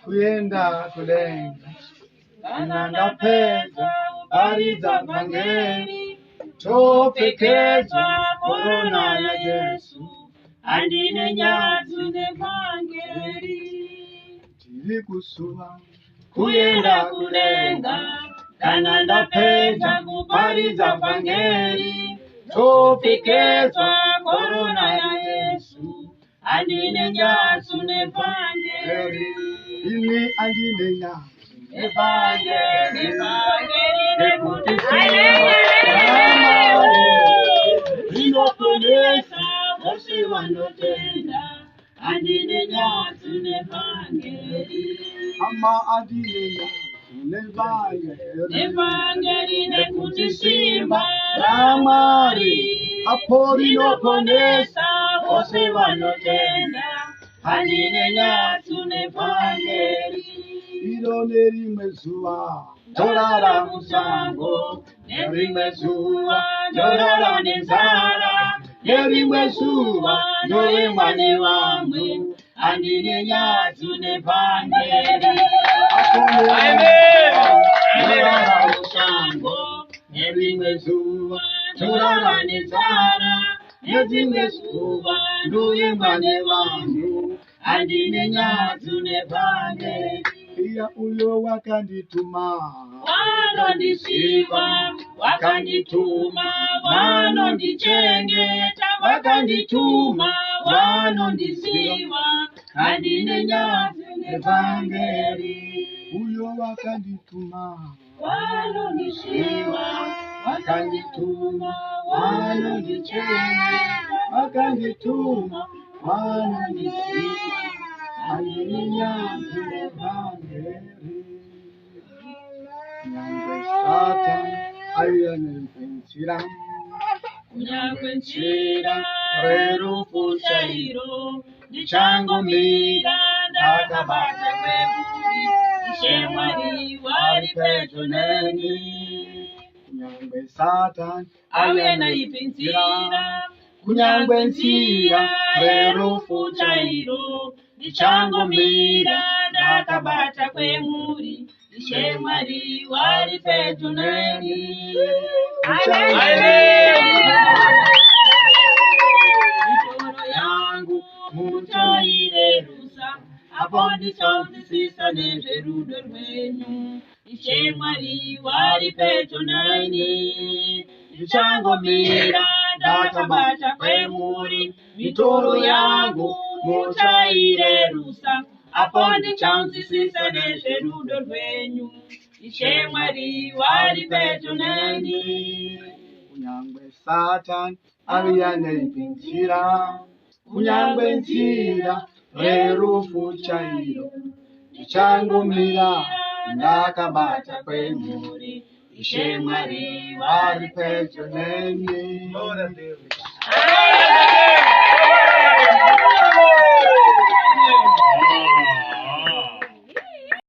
kuyenda kulenga kana ndapedza paridza vhangeri topekezwa korona ya Yesu andine nyadzi nevhangeri tiri kusuwa kuyenda kulenga kana ndapedza kuparidza vhangeri topekezwa korona ya Yesu andine nyadzi nevhangeri ini andine nyadzi Evangeli rekuti rinoponesa vose vanotenda andine nyadzi nevhangeri ama andine nyadzi nevhangeri nekuti simba raMwari apo rinoponesa vose vanotenda andine nyadzi nevhangeri iro nerimwe zuva torara musango nerimwe zuva torara nenzara nerimwe zuva noremwa nevamwe andine nyadzi nevhangeri torara musango nerimwe zuva torara nenzara nerimwe zuva noremwa nevamwe andine nyadzi nevhangeri iya uyo wakandituma vanondisiva wakandituma vanondichengeta vakandituma vanondisiva andine nyadzi nevhangeri uyo wakandituma vanondisiva vakandituma vanondichengeta vakandituma vanondisiva andine nyadzi nevhangeri nyangwe Satani aiyanempenzira kunyangwe nzira rerufu chairo ndichangomira ndakabata kwemuri Ishe Mwari wari pedyo neni kunyangwe Satani aiyanempenzira kunyangwe nzira rerufu chairo ndichangomira ndakabata kwemuri Ishe Mwari wari pedyo neni mitoro yangu muchairerusa apo ndichonzwisisa nezverudo rwenyu Ishe Mwari wari pedyo neni ndichangomira ndakabata kwemuri mitoro yangu muchairerusa apo ndichanzwisisa nezverudo rwenyu Ishe Mwari wari pedyo neni kunyangwe Satani aiyanempenzira kunyangwe nzira rerufu chairo ndichangomira ndakabata kwemuri Ishe Mwari wari pedyo neni